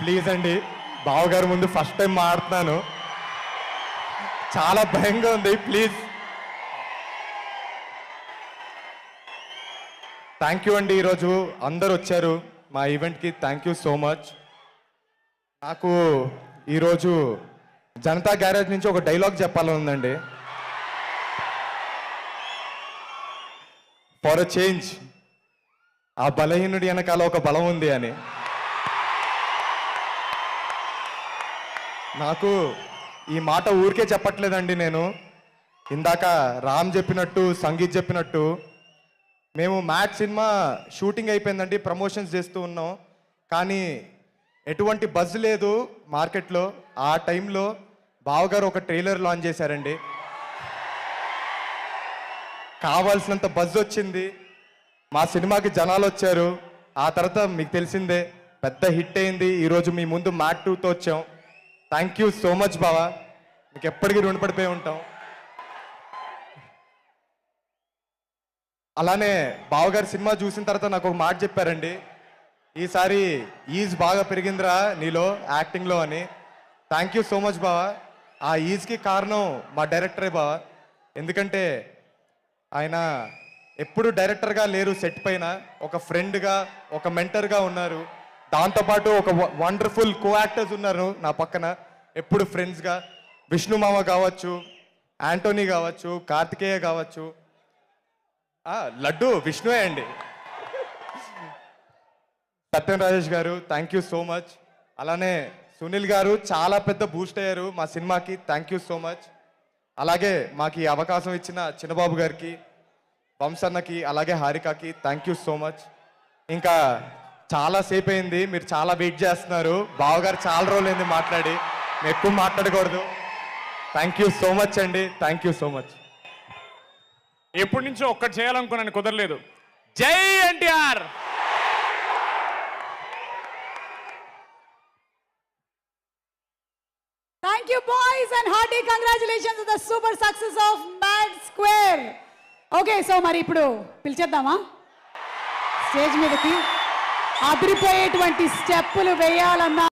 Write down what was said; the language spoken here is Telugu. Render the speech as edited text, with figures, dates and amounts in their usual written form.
ప్లీజ్ అండి, బావగారు ముందు ఫస్ట్ టైం మాట్లాడుతున్నాను, చాలా భయంగా ఉంది. ప్లీజ్. థ్యాంక్ యూ అండి. ఈరోజు అందరు వచ్చారు మా ఈవెంట్కి. Thank you so much. నాకు ఈరోజు జనతా గ్యారేజ్ నుంచి ఒక డైలాగ్ చెప్పాలని ఉందండి. ఫర్ అ చేంజ్, ఆ బలహీనుడి వెనకాల ఒక బలం ఉంది అని. నాకు ఈ మాట ఊరికే చెప్పట్లేదండి. నేను ఇందాక రామ్ చెప్పినట్టు, సంగీత్ చెప్పినట్టు, మేము మ్యాట్ సినిమా షూటింగ్ అయిపోయిందండి, ప్రమోషన్స్ చేస్తూ ఉన్నాం. కానీ ఎటువంటి బజ్ లేదు మార్కెట్లో. ఆ టైంలో బావగారు ఒక ట్రైలర్ లాంచ్ చేశారండి. కావాల్సినంత బజ్ వచ్చింది, మా సినిమాకి జనాలు వచ్చారు. ఆ తర్వాత మీకు తెలిసిందే, పెద్ద హిట్ అయింది. ఈరోజు మీ ముందు మ్యాట్ 2తో వచ్చాం. థ్యాంక్ యూ సో మచ్ బావా, మీకు ఎప్పటికీ రుణపడిపోయి ఉంటాం. అలానే బావగారు సినిమా చూసిన తర్వాత నాకు ఒక మాట చెప్పారండి, ఈసారి ఈజ్ బాగా పెరిగిందిరా నీలో యాక్టింగ్లో అని. థ్యాంక్ యూ సో మచ్ బావా. ఆ ఈజ్కి కారణం మా డైరెక్టరే బావా. ఎందుకంటే ఆయన ఎప్పుడు డైరెక్టర్గా లేరు, సెట్ పైన ఒక ఫ్రెండ్గా, ఒక మెంటర్గా ఉన్నారు. దాంతోపాటు ఒక వండర్ఫుల్ కో యాక్టర్స్ ఉన్నారు నా పక్కన, ఎప్పుడు ఫ్రెండ్స్గా. విష్ణు మామ కావచ్చు, యాంటోనీ కావచ్చు, కార్తికేయ కావచ్చు, లడ్డు విష్ణువే అండి. సత్యం రాజేష్ గారు, థ్యాంక్ యూ సో మచ్. అలానే సునీల్ గారు చాలా పెద్ద బూస్ట్ అయ్యారు మా సినిమాకి. Thank you so much. అలాగే మాకు ఈ అవకాశం ఇచ్చిన చిన్నబాబు గారికి, వంశన్నకి, అలాగే హారికకి థ్యాంక్ యూ సో మచ్. ఇంకా చాలా సేపు అయింది, మీరు చాలా వెయిట్ చేస్తున్నారు. బావగారు చాలా రోజులైంది మాట్లాడి, మేము ఎక్కువ మాట్లాడకూడదు. థ్యాంక్ యూ సో మచ్ అండి. Thank you so much. ఎప్పటి నుంచో ఒక్కటి చేయాలనుకున్నాను, కుదరలేదు. జై NTR. Thank you boys and hearty congratulations on the super success of Mad Square. Okay, so మరి ఇప్పుడు పిలిచేద్దామా స్టేజ్ మీదకి? అదిరిపోయేటువంటి స్టెప్పులు వేయాలన్నా